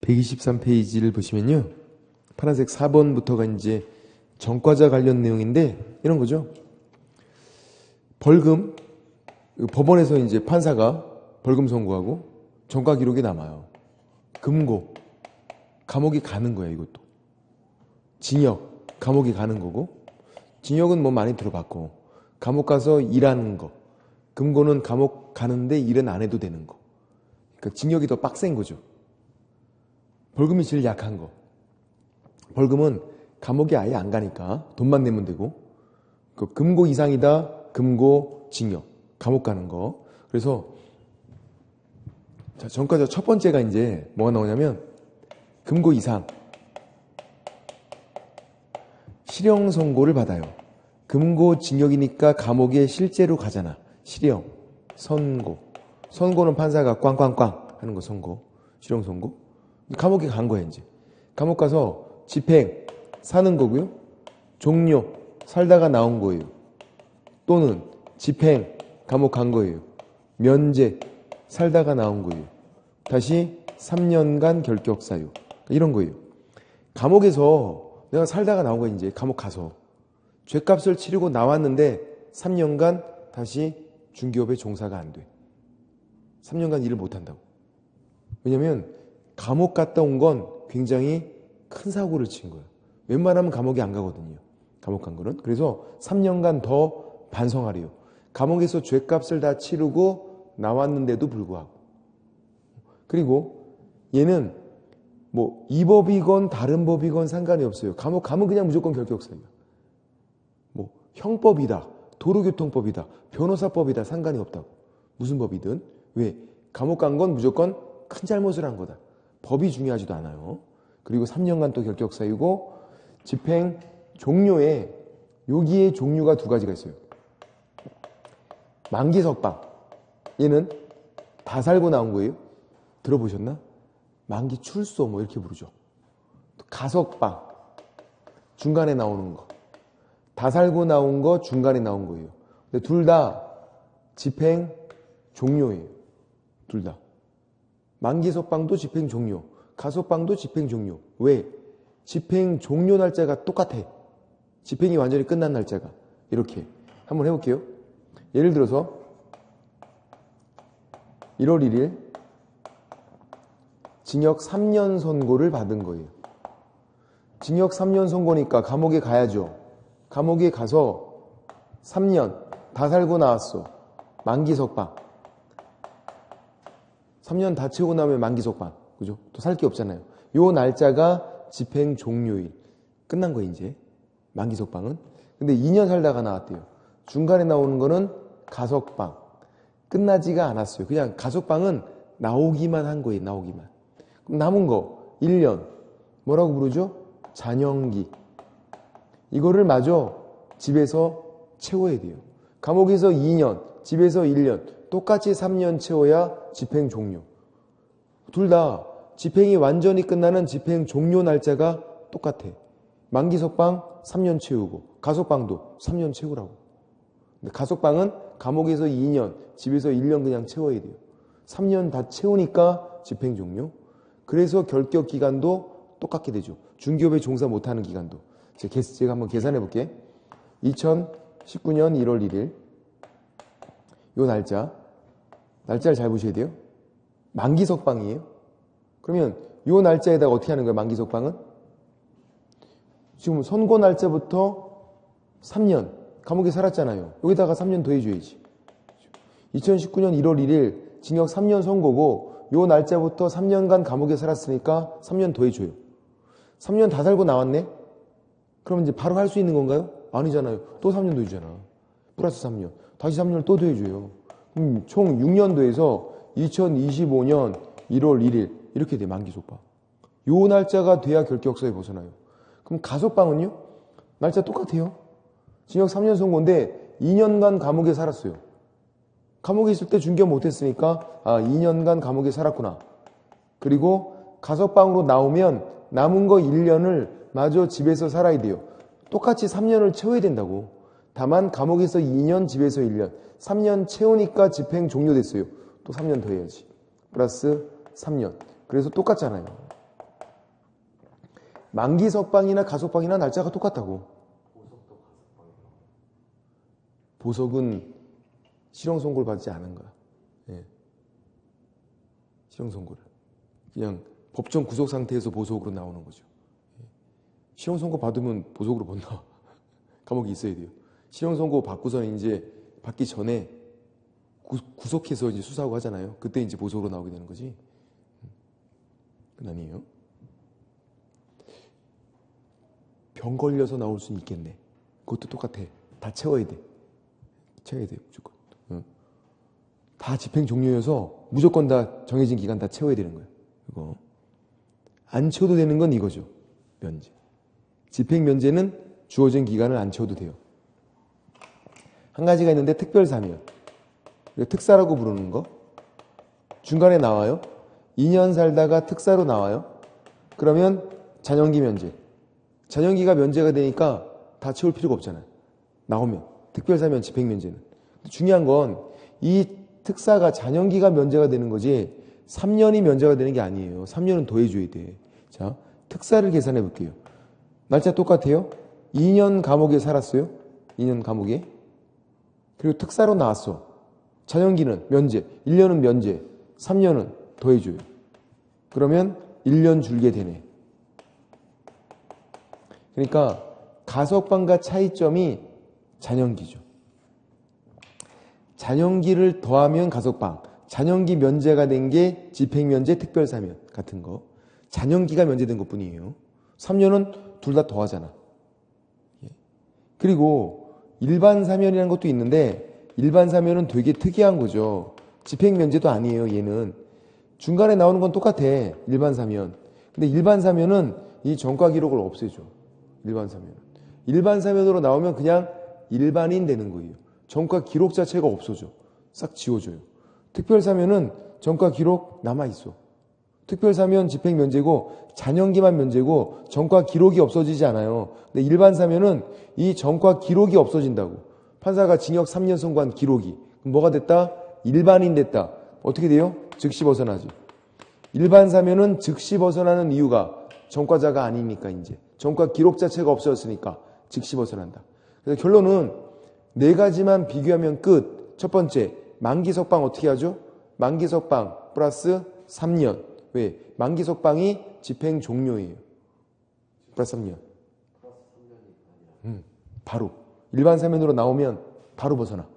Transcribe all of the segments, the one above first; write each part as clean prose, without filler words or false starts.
123페이지를 보시면요. 파란색 4번부터가 이제 전과자 관련 내용인데 이런 거죠. 벌금, 법원에서 이제 판사가 벌금 선고하고 전과 기록이 남아요. 금고, 감옥이 가는 거예요, 이것도. 징역, 감옥이 가는 거고, 징역은 뭐 많이 들어봤고, 감옥 가서 일하는 거, 금고는 감옥 가는데 일은 안 해도 되는 거. 그러니까 징역이 더 빡센 거죠. 벌금이 제일 약한 거. 벌금은 감옥에 아예 안 가니까 돈만 내면 되고, 그 금고 이상이다, 금고, 징역, 감옥 가는 거. 그래서 자, 전과자 첫 번째가 이제 뭐가 나오냐면 금고 이상 실형 선고를 받아요. 금고 징역이니까 감옥에 실제로 가잖아. 실형, 선고. 선고는 판사가 꽝꽝꽝 하는 거 선고. 실형 선고. 감옥에 간 거예요, 이제. 감옥 가서 집행, 사는 거고요. 종료, 살다가 나온 거예요. 또는 집행, 감옥 간 거예요. 면제, 살다가 나온 거예요. 다시 3년간 결격 사유. 이런 거예요. 감옥에서 내가 살다가 나온 거예요, 이제. 감옥 가서. 죗값을 치르고 나왔는데 3년간 다시 중기업에 종사가 안 돼. 3년간 일을 못 한다고. 왜냐면 감옥 갔다 온 건 굉장히 큰 사고를 친 거예요. 웬만하면 감옥에 안 가거든요. 감옥 간 거는. 그래서 3년간 더 반성하래요. 감옥에서 죗값을 다 치르고 나왔는데도 불구하고. 그리고 얘는 뭐 이 법이건 다른 법이건 상관이 없어요. 감옥 가면 그냥 무조건 결격사유야. 뭐 형법이다, 도로교통법이다, 변호사법이다 상관이 없다고. 무슨 법이든. 왜? 감옥 간 건 무조건 큰 잘못을 한 거다. 법이 중요하지도 않아요. 그리고 3년간 또 결격사유고 집행 종료에 여기에 종류가 두 가지가 있어요. 만기석방. 얘는 다 살고 나온 거예요. 들어보셨나? 만기 출소 뭐 이렇게 부르죠. 가석방. 중간에 나오는 거. 다 살고 나온 거 중간에 나온 거예요. 근데 둘 다 집행 종료예요. 둘 다. 만기석방도 집행 종료. 가석방도 집행 종료. 왜? 집행 종료 날짜가 똑같아. 집행이 완전히 끝난 날짜가. 이렇게. 한번 해볼게요. 예를 들어서 1월 1일 징역 3년 선고를 받은 거예요. 징역 3년 선고니까 감옥에 가야죠. 감옥에 가서 3년 다 살고 나왔어. 만기석방. 3년 다 채우고 나면 만기석방. 그죠? 또 살 게 없잖아요. 요 날짜가 집행 종료일. 끝난 거예요, 이제. 만기석방은. 근데 2년 살다가 나왔대요. 중간에 나오는 거는 가석방. 끝나지가 않았어요. 그냥 가석방은 나오기만 한 거예요. 나오기만. 그럼 남은 거 1년. 뭐라고 부르죠? 잔영기. 이거를 마저 집에서 채워야 돼요. 감옥에서 2년, 집에서 1년. 똑같이 3년 채워야 집행 종료. 둘 다 집행이 완전히 끝나는 집행 종료 날짜가 똑같아. 만기석방 3년 채우고 가석방도 3년 채우라고. 근데 가석방은 감옥에서 2년, 집에서 1년 그냥 채워야 돼요. 3년 다 채우니까 집행 종료. 그래서 결격 기간도 똑같게 되죠. 중기업에 종사 못하는 기간도. 제가 한번 계산해 볼게. 2019년 1월 1일 요 날짜를 잘 보셔야 돼요. 만기석방이에요. 그러면 요 날짜에다가 어떻게 하는 거예요? 만기석방은? 지금 선고 날짜부터 3년 감옥에 살았잖아요. 여기다가 3년 더해줘야지. 2019년 1월 1일 징역 3년 선고고 요 날짜부터 3년간 감옥에 살았으니까 3년 더해줘요. 3년 다 살고 나왔네? 그럼 이제 바로 할 수 있는 건가요? 아니잖아요. 또 3년 더해주잖아. 플러스 3년. 다시 3년을 또 더해줘요. 총 6년 더해서 2025년 1월 1일 이렇게 돼. 만기석방. 요 날짜가 돼야 결격서에 벗어나요. 그럼 가석방은요? 날짜 똑같아요. 징역 3년 선고인데 2년간 감옥에 살았어요. 감옥에 있을 때 중기업 못했으니까 2년간 감옥에 살았구나. 그리고 가석방으로 나오면 남은 거 1년을 마저 집에서 살아야 돼요. 똑같이 3년을 채워야 된다고. 다만 감옥에서 2년, 집에서 1년. 3년 채우니까 집행 종료됐어요. 또 3년 더 해야지. 플러스 3년. 그래서 똑같잖아요. 만기 석방이나 가석방이나 날짜가 똑같다고. 보석은 실형 선고를 받지 않은 거야. 예. 실형 선고를. 그냥 법정 구속 상태에서 보석으로 나오는 거죠. 예. 실형 선고 받으면 보석으로 못 나와. 감옥에 있어야 돼요. 실형 선고 받고서는 이제 받기 전에 구속해서 이제 수사하고 하잖아요. 그때 이제 보석으로 나오게 되는 거지. 그건 아니에요. 병 걸려서 나올 수는 있겠네. 그것도 똑같아. 다 채워야 돼. 채워야 돼, 무조건. 다 집행 종료여서 무조건 다 정해진 기간 다 채워야 되는 거예요. 이거. 안 채워도 되는 건 이거죠. 면제. 집행 면제는 주어진 기간을 안 채워도 돼요. 한 가지가 있는데 특별사면. 특사라고 부르는 거. 중간에 나와요. 2년 살다가 특사로 나와요. 그러면 잔연기 면제. 잔연기가 면제가 되니까 다 채울 필요가 없잖아요. 나오면. 특별사면 집행면제는. 중요한 건 이 특사가 잔연기가 면제가 되는 거지 3년이 면제가 되는 게 아니에요. 3년은 더 해줘야 돼. 자, 특사를 계산해 볼게요. 날짜 똑같아요. 2년 감옥에 살았어요. 2년 감옥에. 그리고 특사로 나왔어. 잔연기는 면제. 1년은 면제. 3년은 더 해줘요. 그러면 1년 줄게 되네. 그러니까 가석방과 차이점이 잔연기죠. 잔연기를 더하면 가석방, 잔연기 면제가 된 게 집행면제, 특별사면 같은 거. 잔연기가 면제된 것뿐이에요. 3년은 둘 다 더하잖아. 그리고 일반 사면이라는 것도 있는데 일반 사면은 되게 특이한 거죠. 집행면제도 아니에요. 얘는 중간에 나오는 건 똑같아. 일반 사면. 근데 일반 사면은 이 전과 기록을 없애줘. 일반 사면은. 일반 사면으로 나오면 그냥 일반인 되는 거예요. 전과 기록 자체가 없어져. 싹 지워져요. 특별사면은 전과 기록 남아있어. 특별사면 집행면제고 잔연기만 면제고 전과 기록이 없어지지 않아요. 근데 일반 사면은 이 전과 기록이 없어진다고. 판사가 징역 3년 선고한 기록이. 그럼 뭐가 됐다? 일반인 됐다. 어떻게 돼요? 즉시 벗어나지. 일반 사면은 즉시 벗어나는 이유가 전과자가 아니니까 이제. 전과 기록 자체가 없어졌으니까 즉시 벗어난다. 그래서 결론은 네 가지만 비교하면 끝. 첫 번째, 만기석방 어떻게 하죠? 만기석방 플러스 3년. 왜? 만기석방이 집행 종료예요. 플러스 3년. 바로. 일반 사면으로 나오면 바로 벗어나.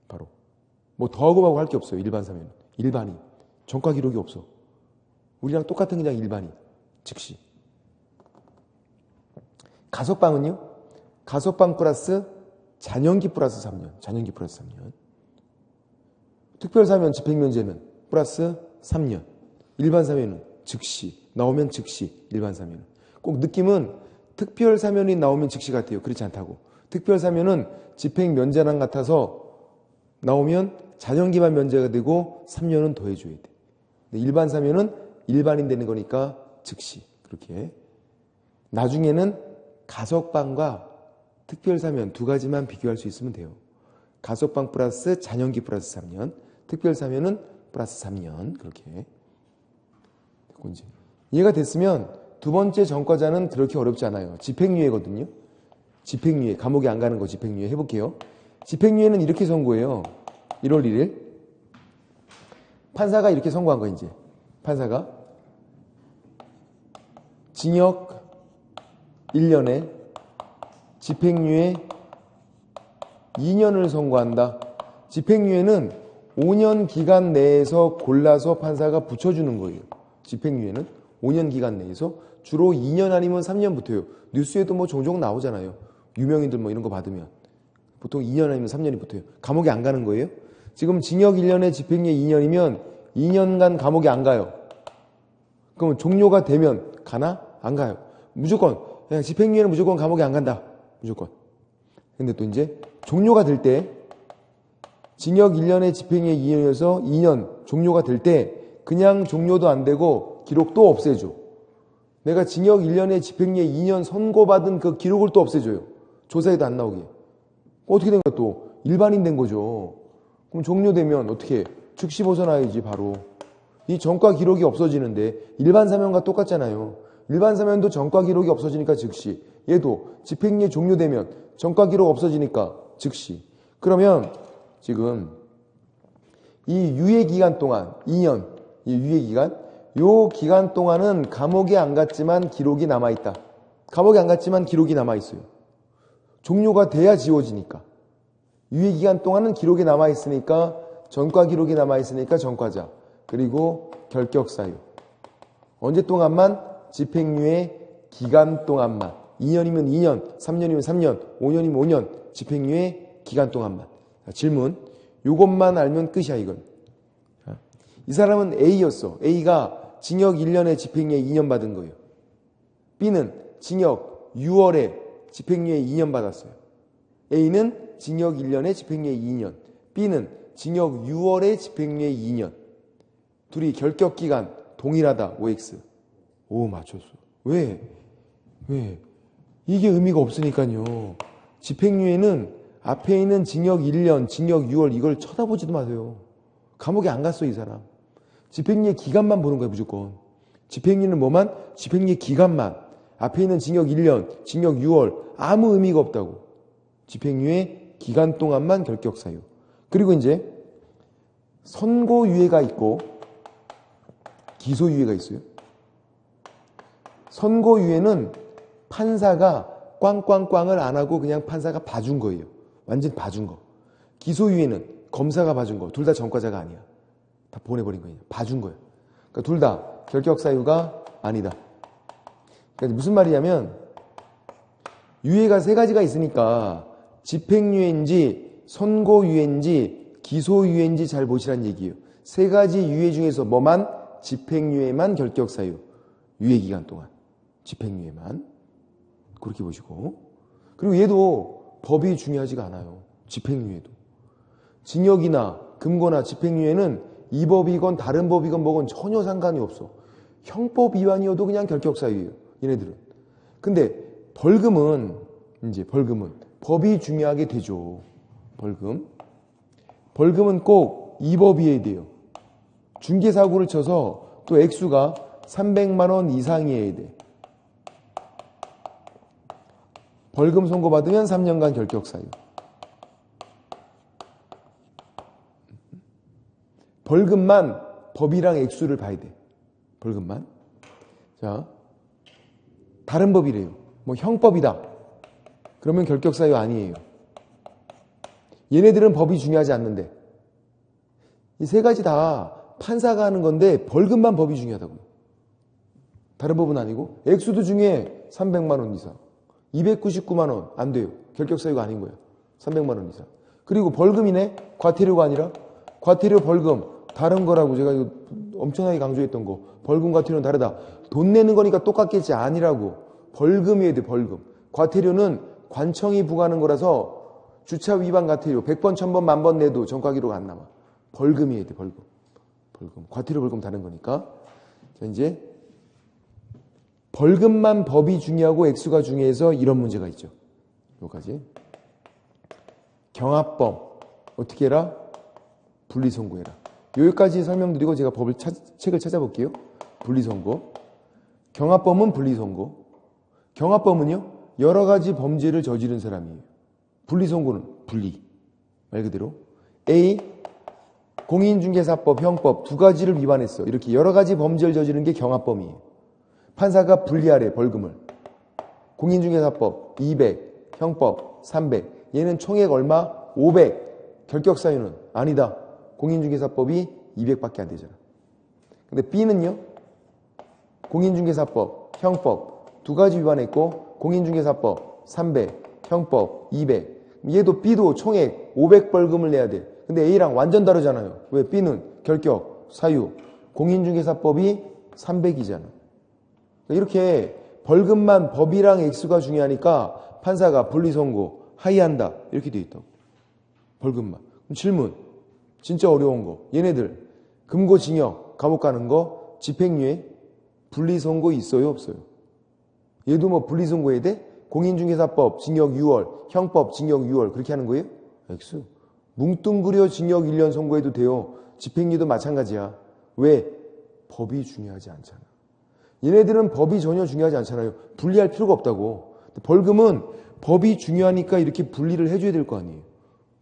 바로. 뭐 더하고 말고 할 게 없어요. 일반 사면은. 일반인. 전과 기록이 없어. 우리랑 똑같은 그냥 일반인. 즉시. 가석방은요? 가석방 플러스 잔연기 플러스 3년. 잔연기 플러스 3년. 특별사면 집행면제는 플러스 3년. 일반 사면은 즉시. 나오면 즉시. 일반 사면은. 꼭 느낌은 특별사면이 나오면 즉시 같아요. 그렇지 않다고. 특별사면은 집행면제랑 같아서 나오면 잔연기만 면제가 되고 3년은 더 해줘야 돼. 근데 일반 사면은 일반인 되는 거니까 즉시. 그렇게. 나중에는 가석방과 특별사면 두 가지만 비교할 수 있으면 돼요. 가석방 플러스 잔연기 플러스 3년, 특별사면은 플러스 3년. 그렇게. 이해가 됐으면 두 번째 전과자는 그렇게 어렵지 않아요. 집행유예거든요. 집행유예. 감옥에 안 가는 거 집행유예 해볼게요. 집행유예는 이렇게 선고해요. 1월 1일. 판사가 이렇게 선고한 거 이제. 판사가 징역 1년에 집행유예 2년을 선고한다. 집행유예는 5년 기간 내에서 골라서 판사가 붙여주는 거예요. 집행유예는 5년 기간 내에서 주로 2년 아니면 3년 붙어요. 뉴스에도 뭐 종종 나오잖아요. 유명인들 뭐 이런 거 받으면 보통 2년 아니면 3년이 붙어요. 감옥에 안 가는 거예요. 지금 징역 1년에 집행유예 2년이면 2년간 감옥에 안 가요. 그러면 종료가 되면 가나? 안 가요. 무조건 그냥 집행유예는 무조건 감옥에 안 간다. 무조건. 근데 또 이제 종료가 될 때 징역 1년에 집행유예 2년이어서 2년 종료가 될 때 그냥 종료도 안 되고 기록도 없애줘. 내가 징역 1년에 집행유예 2년 선고받은 그 기록을 또 없애줘요. 조사에도 안 나오게. 어떻게 된 거야 또? 일반인 된 거죠. 그럼 종료되면 어떻게? 즉시 벗어나야지 바로. 이 전과 기록이 없어지는데 일반 사면과 똑같잖아요. 일반 사면도 전과 기록이 없어지니까 즉시. 얘도 집행유예 종료되면 전과 기록 없어지니까 즉시. 그러면 지금 이 유예 기간 동안 2년, 이 유예 기간, 요 기간 동안은 감옥에 안 갔지만 기록이 남아 있다. 감옥에 안 갔지만 기록이 남아 있어요. 종료가 돼야 지워지니까. 유예 기간 동안은 기록이 남아 있으니까 전과 기록이 남아 있으니까 전과자. 그리고 결격 사유. 언제 동안만? 집행유예 기간 동안만. 2년이면 2년, 3년이면 3년, 5년이면 5년. 집행유예 기간 동안만. 자, 질문. 요것만 알면 끝이야, 이건. 이 사람은 A였어. A가 징역 1년에 집행유예 2년 받은 거예요. B는 징역 6월에 집행유예 2년 받았어요. A는 징역 1년에 집행유예 2년. B는 징역 6월에 집행유예 2년. 둘이 결격기간 동일하다. OX. 오, 맞췄어. 왜? 이게 의미가 없으니까요. 집행유예는 앞에 있는 징역 1년, 징역 6월 이걸 쳐다보지도 마세요. 감옥에 안 갔어, 이 사람. 집행유예 기간만 보는 거예요, 무조건. 집행유예는 뭐만? 집행유예 기간만. 앞에 있는 징역 1년, 징역 6월 아무 의미가 없다고. 집행유예 기간 동안만 결격사유. 그리고 이제 선고유예가 있고 기소유예가 있어요. 선고유예는 판사가 꽝꽝꽝을 안 하고 그냥 판사가 봐준 거예요. 완전 봐준 거. 기소유예는 검사가 봐준 거. 둘 다 전과자가 아니야. 다 보내버린 거예요. 봐준 거예요. 그러니까 둘 다 결격사유가 아니다. 그러니까 무슨 말이냐면 유예가 세 가지가 있으니까 집행유예인지 선고유예인지 기소유예인지 잘 보시란 얘기예요. 세 가지 유예 중에서 뭐만? 집행유예만 결격사유. 유예기간 동안. 집행유예만. 그렇게 보시고. 그리고 얘도 법이 중요하지가 않아요. 집행유예도. 징역이나 금고나 집행유예는 이 법이건 다른 법이건 뭐건 전혀 상관이 없어. 형법 위반이어도 그냥 결격사유예요. 얘네들은. 근데 벌금은 법이 중요하게 되죠. 벌금은 꼭 이 법이어야 돼요. 중개사고를 쳐서 또 액수가 300만 원 이상이어야 돼. 벌금 선고받으면 3년간 결격사유. 벌금만 법이랑 액수를 봐야 돼. 벌금만. 자, 다른 법이래요. 뭐 형법이다. 그러면 결격사유 아니에요. 얘네들은 법이 중요하지 않는데. 이 세 가지 다 판사가 하는 건데 벌금만 법이 중요하다고요. 다른 법은 아니고. 액수도 중요해. 300만 원 이상. 299만 원 안 돼요. 결격사유가 아닌 거예요. 300만 원 이상. 그리고 벌금이네. 과태료가 아니라. 과태료 벌금 다른 거라고 제가 이거 엄청나게 강조했던 거. 벌금 과태료는 다르다. 돈 내는 거니까 똑같겠지. 아니라고. 벌금이어야 돼. 벌금. 과태료는 관청이 부과하는 거라서 주차 위반 과태료 100번, 1000번, 10,000번 내도 전과 기록 안 남아. 벌금이어야 돼. 벌금. 과태료 벌금 다른 거니까. 자, 이제 벌금만 법이 중요하고 액수가 중요해서 이런 문제가 있죠. 여기까지. 경합범 어떻게 해라? 분리선고해라. 여기까지 설명드리고 제가 책을 찾아볼게요. 분리선고. 경합범은 분리선고. 경합범은요, 여러 가지 범죄를 저지른 사람이에요. 분리선고는 분리. 말 그대로. A, 공인중개사법, 형법 두 가지를 위반했어. 이렇게 여러 가지 범죄를 저지른 게 경합범이에요. 판사가 분리하래, 벌금을. 공인중개사법 200, 형법 300. 얘는 총액 얼마? 500. 결격사유는 아니다. 공인중개사법이 200밖에 안 되잖아. 근데 B는요, 공인중개사법, 형법 두 가지 위반했고 공인중개사법 300, 형법 200. 얘도 B도 총액 500 벌금을 내야 돼. 근데 A랑 완전 다르잖아요. 왜? B는 결격, 사유, 공인중개사법이 300이잖아. 이렇게 벌금만 법이랑 액수가 중요하니까 판사가 분리선고, 하이한다. 이렇게 돼 있다고. 벌금만. 그럼 질문. 진짜 어려운 거. 얘네들 금고징역, 감옥 가는 거, 집행유예, 분리선고 있어요? 없어요? 얘도 뭐 분리선고해야 돼? 공인중개사법 징역 6월, 형법 징역 6월 그렇게 하는 거예요? 액수. 뭉뚱그려 징역 1년 선고해도 돼요. 집행유예도 마찬가지야. 왜? 법이 중요하지 않잖아. 얘네들은 법이 전혀 중요하지 않잖아요. 분리할 필요가 없다고. 벌금은 법이 중요하니까 이렇게 분리를 해줘야 될 거 아니에요.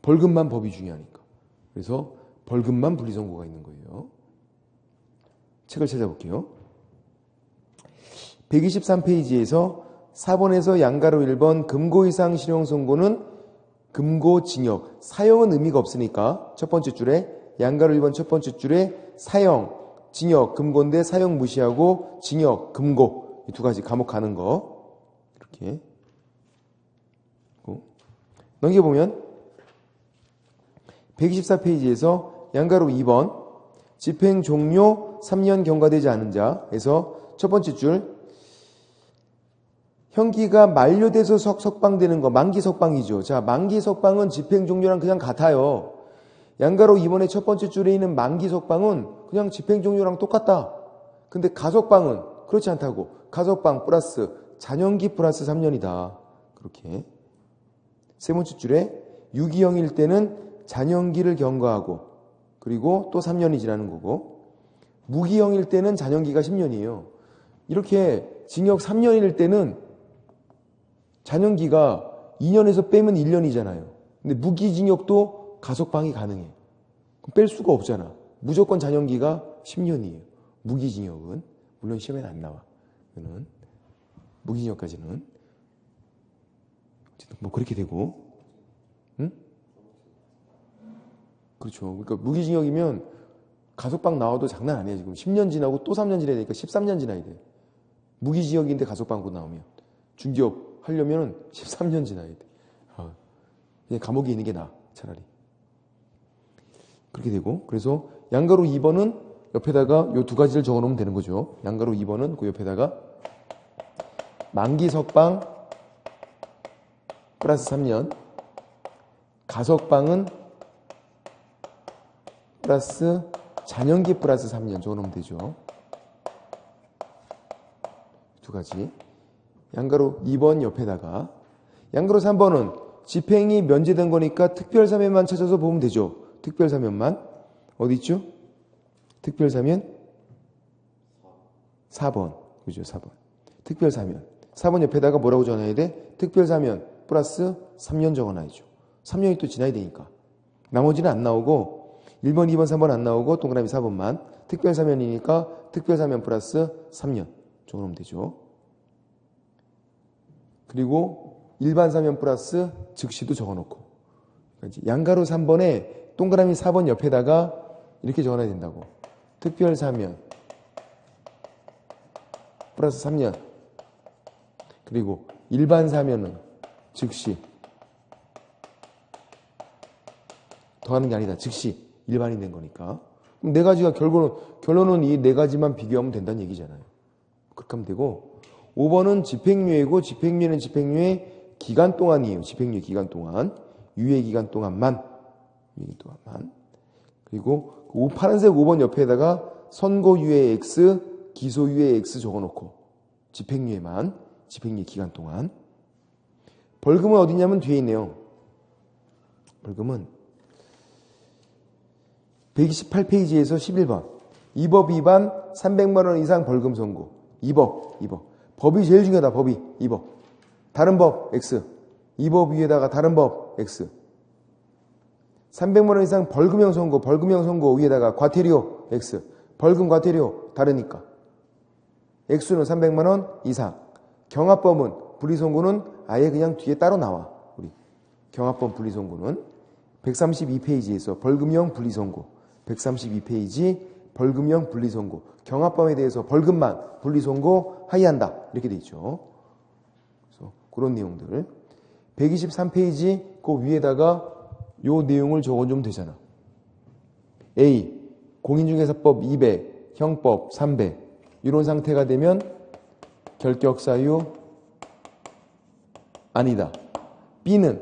벌금만 법이 중요하니까. 그래서 벌금만 분리선고가 있는 거예요. 책을 찾아볼게요. 123페이지에서 4번에서 양가로 1번 금고 이상 실형 선고는 금고징역. 사형은 의미가 없으니까 첫 번째 줄에 양가로 1번 첫 번째 줄에 사형, 징역, 금고인데 사형 무시하고 징역, 금고 이 두 가지 감옥 가는 거 이렇게 넘겨보면 124페이지에서 양가로 2번 집행 종료 3년 경과되지 않은 자에서 첫 번째 줄 형기가 만료돼서 석방되는 거 만기 석방이죠. 자, 만기 석방은 집행 종료랑 그냥 같아요. 양가로 2번의 첫 번째 줄에 있는 만기 석방은 그냥 집행 종료랑 똑같다. 근데 가석방은 그렇지 않다고. 가석방 플러스 잔형기 플러스 3년이다. 그렇게. 세 번째 줄에 유기형일 때는 잔형기를 경과하고 그리고 또 3년이 지나는 거고 무기형일 때는 잔형기가 10년이에요. 이렇게 징역 3년일 때는 잔형기가 2년에서 빼면 1년이잖아요. 근데 무기징역도 가석방이 가능해. 그럼 뺄 수가 없잖아. 무조건 잔형기가 10년이에요. 무기징역은. 물론 시험에는 안 나와. 그는 무기징역까지는. 뭐 그렇게 되고. 응? 그렇죠. 그러니까 무기징역이면 가석방 나와도 장난 아니에요. 지금 10년 지나고 또 3년 지나야 되니까 13년 지나야 돼. 무기징역인데 가석방고 나오면. 중기업 하려면 13년 지나야 돼. 그냥 감옥에 있는 게 나아, 차라리. 그렇게 되고, 그래서 양가로 2번은 옆에다가 요 두 가지를 적어 놓으면 되는 거죠. 양가로 2번은 그 옆에다가 만기 석방 플러스 3년, 가석방은 플러스 잔형기 플러스 3년 적어 놓으면 되죠. 두 가지. 양가로 2번 옆에다가 양가로 3번은 집행이 면제된 거니까 특별사면만 찾아서 보면 되죠. 특별사면만. 어디 있죠? 특별사면 4번. 그죠? 4번. 특별사면. 4번 옆에다가 뭐라고 적어놔야 돼? 특별사면 플러스 3년 적어놔야죠. 3년이 또 지나야 되니까. 나머지는 안 나오고 1번, 2번, 3번 안 나오고 동그라미 4번만. 특별사면이니까 특별사면 플러스 3년 적어놓으면 되죠. 그리고 일반 사면 플러스 즉시도 적어놓고 양가로 3번에 동그라미 4번 옆에다가 이렇게 적어놔야 된다고. 특별 사면 플러스 3년 그리고 일반 사면은 즉시 더하는 게 아니다. 즉시 일반이 된 거니까. 그럼 네 가지가 결론은 이 네 가지만 비교하면 된다는 얘기잖아요. 그렇게 하면 되고 5번은 집행유예고 집행유예는 집행유예 기간 동안이에요. 집행유예 기간 동안. 유예 기간 동안만. 그리고 파란색 5번 옆에다가 선고유예 X, 기소유예 X 적어놓고 집행유예만. 집행유예 기간 동안. 벌금은 어디냐면 뒤에 있네요. 벌금은 128페이지에서 11번. 이 법 위반 300만 원 이상 벌금 선고. 2법. 법이 제일 중요하다. 법이 2법. 다른 법 X. 2법 위에다가 다른 법 X. 300만 원 이상 벌금형 선고 위에다가 과태료 X. 벌금 과태료 다르니까. X는 300만 원 이상. 경합범은 분리선고는 아예 그냥 뒤에 따로 나와. 우리 경합범 분리선고는 132페이지에서 벌금형 분리선고. 132페이지 벌금형 분리선고. 경합범에 대해서 벌금만 분리선고 하이한다. 이렇게 돼 있죠. 그래서 그런 내용들. 123페이지 그 위에다가 요 내용을 적어주면 되잖아. A. 공인중개사법 200, 형법 300. 이런 상태가 되면 결격사유 아니다. B는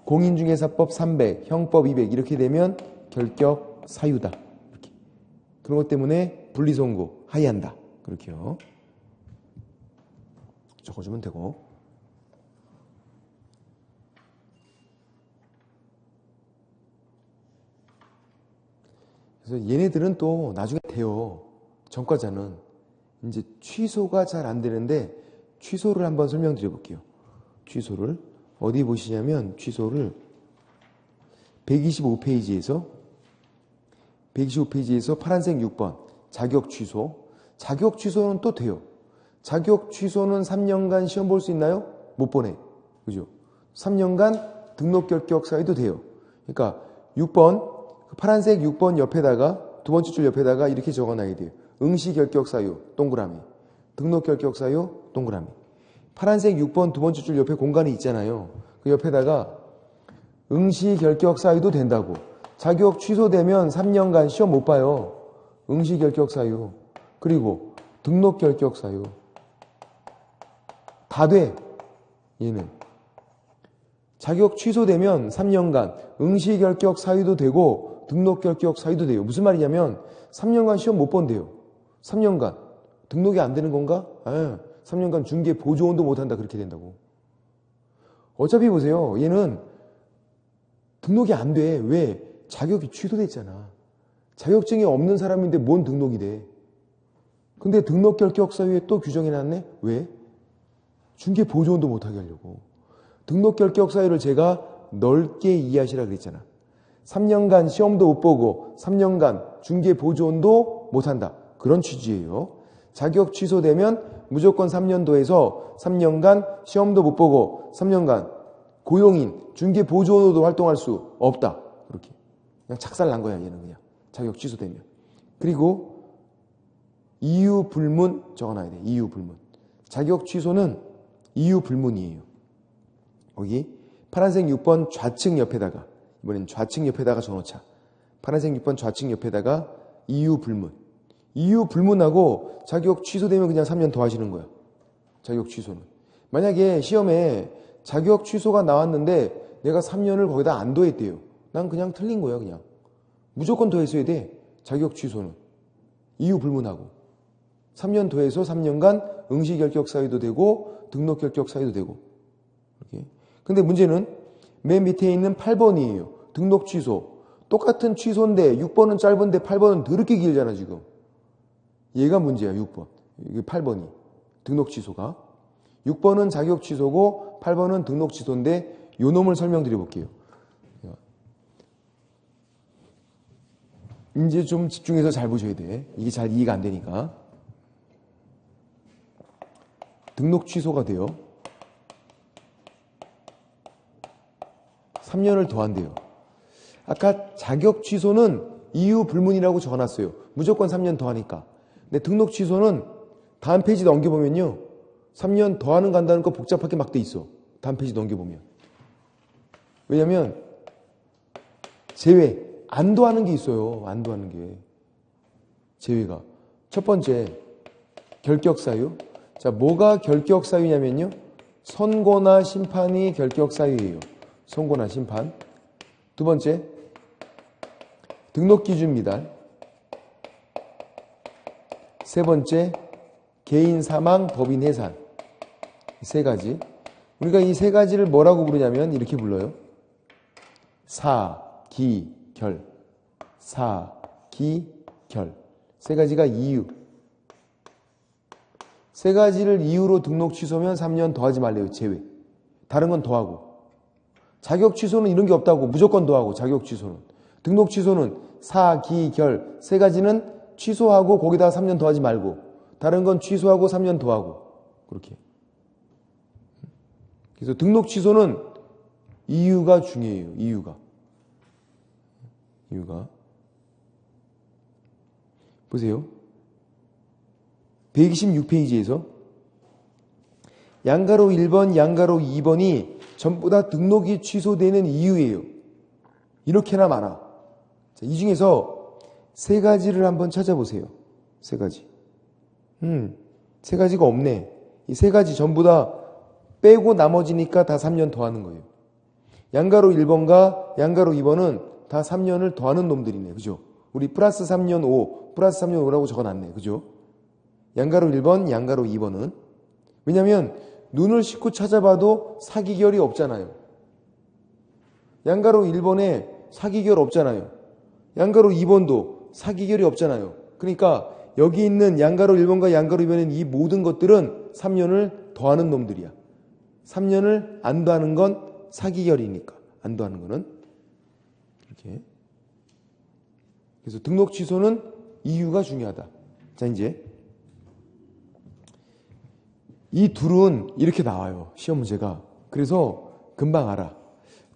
공인중개사법 300, 형법 200 이렇게 되면 결격사유다. 이렇게. 그런 것 때문에 분리선고 하이한다. 그렇게요. 적어주면 되고. 그래서 얘네들은 또 나중에 돼요. 전과자는. 이제 취소가 잘 안 되는데 취소를 한번 설명드려 볼게요. 취소를 어디 보시냐면 취소를 125페이지에서 파란색 6번 자격 취소. 자격 취소는 또 돼요. 자격 취소는 3년간 시험 볼 수 있나요? 못 보내. 그죠? 3년간 등록 결격 사유도 돼요. 그러니까 6번 파란색 6번 옆에다가 두 번째 줄 옆에다가 이렇게 적어놔야 돼요. 응시 결격 사유 동그라미. 등록 결격 사유 동그라미. 파란색 6번 두 번째 줄 옆에 공간이 있잖아요. 그 옆에다가 응시 결격 사유도 된다고. 자격 취소되면 3년간 시험 못 봐요. 응시 결격 사유. 그리고 등록 결격 사유. 다 돼. 얘는. 자격 취소되면 3년간 응시 결격 사유도 되고 등록 결격 사유도 돼요. 무슨 말이냐면 3년간 시험 못 본대요. 3년간. 등록이 안 되는 건가? 3년간 중개 보조원도 못 한다. 그렇게 된다고. 어차피 보세요. 얘는 등록이 안 돼. 왜? 자격이 취소됐잖아. 자격증이 없는 사람인데 뭔 등록이 돼? 근데 등록 결격 사유에 또 규정해놨네? 왜? 중개 보조원도 못하게 하려고. 등록 결격 사유를 제가 넓게 이해하시라 그랬잖아. 3년간 시험도 못 보고 3년간 중개 보조원도 못한다. 그런 취지예요. 자격 취소되면 무조건 3년도에서 3년간 시험도 못 보고 3년간 고용인, 중개 보조원으로도 활동할 수 없다. 그렇게. 그냥 착살 난 거야, 얘는 그냥. 자격 취소되면. 그리고 이유 불문 적어놔야 돼. 이유 불문. 자격 취소는 이유 불문이에요. 여기 파란색 6번 좌측 옆에다가 이번엔 좌측 옆에다가 적어놓자. 파란색 6번 좌측 옆에다가 이유 불문. 이유 불문하고 자격 취소되면 그냥 3년 더 하시는 거야. 자격 취소는. 만약에 시험에 자격 취소가 나왔는데 내가 3년을 거기다 안 더했대요. 난 그냥 틀린 거야, 그냥. 무조건 더했어야 돼. 자격 취소는. 이유 불문하고. 3년 더해서 3년간 응시 결격 사유도 되고 등록 결격 사유도 되고. 이렇게. 근데 문제는 맨 밑에 있는 8번이에요. 등록 취소. 똑같은 취소인데 6번은 짧은데 8번은 더럽게 길잖아, 지금. 얘가 문제야, 6번. 이게 8번이. 등록 취소가. 6번은 자격 취소고 8번은 등록 취소인데 요 놈을 설명드려 볼게요. 이제 좀 집중해서 잘 보셔야 돼. 이게 잘 이해가 안 되니까. 등록 취소가 돼요. 3년을 더 한대요. 아까 자격 취소는 이유 불문이라고 적어놨어요. 무조건 3년 더 하니까. 근데 등록 취소는 다음 페이지 넘겨보면요. 3년 더 하는 간다는 거 복잡하게 막 돼 있어. 다음 페이지 넘겨보면. 왜냐면 제외. 안 더하는 게 있어요. 안 더하는 게. 제외가. 첫 번째, 결격사유. 자, 뭐가 결격사유냐면요. 선고나 심판이 결격사유예요. 선고나 심판. 두 번째, 등록기준 미달. 세 번째, 개인 사망, 법인 해산. 세 가지. 우리가 이 세 가지를 뭐라고 부르냐면 이렇게 불러요. 사, 기, 결. 사, 기, 결. 세 가지가 이유. 세 가지를 이유로 등록 취소면 3년 더 하지 말래요. 제외. 다른 건 더하고. 자격 취소는 이런 게 없다고. 무조건 더하고. 자격 취소는. 등록 취소는 사, 기, 결. 세 가지는 취소하고 거기다가 3년 더 하지 말고. 다른 건 취소하고 3년 더 하고. 그렇게. 그래서 등록 취소는 이유가 중요해요. 이유가. 보세요. 126페이지에서 양가로 1번, 양가로 2번이 전부 다 등록이 취소되는 이유예요. 이렇게나 많아. 자, 이 중에서 세 가지를 한번 찾아보세요. 세 가지. 세 가지가 없네. 이 세 가지 전부 다 빼고 나머지니까 다 3년 더 하는 거예요. 양가로 1번과 양가로 2번은 다 3년을 더 하는 놈들이네. 그죠? 우리 플러스 3년 5, 플러스 3년 5라고 적어놨네. 그죠? 양가로 1번, 양가로 2번은. 왜냐면 눈을 씻고 찾아봐도 사기결이 없잖아요. 양가로 1번에 사기결 없잖아요. 양가로 2번도 사기결이 없잖아요. 그러니까 여기 있는 양가로 1번과 양가로 2번인 이 모든 것들은 3년을 더하는 놈들이야. 3년을 안 더하는 건 사기결이니까. 안 더하는 거는. 이렇게. 그래서 등록 취소는 이유가 중요하다. 자, 이제 이 둘은 이렇게 나와요. 시험 문제가. 그래서 금방 알아.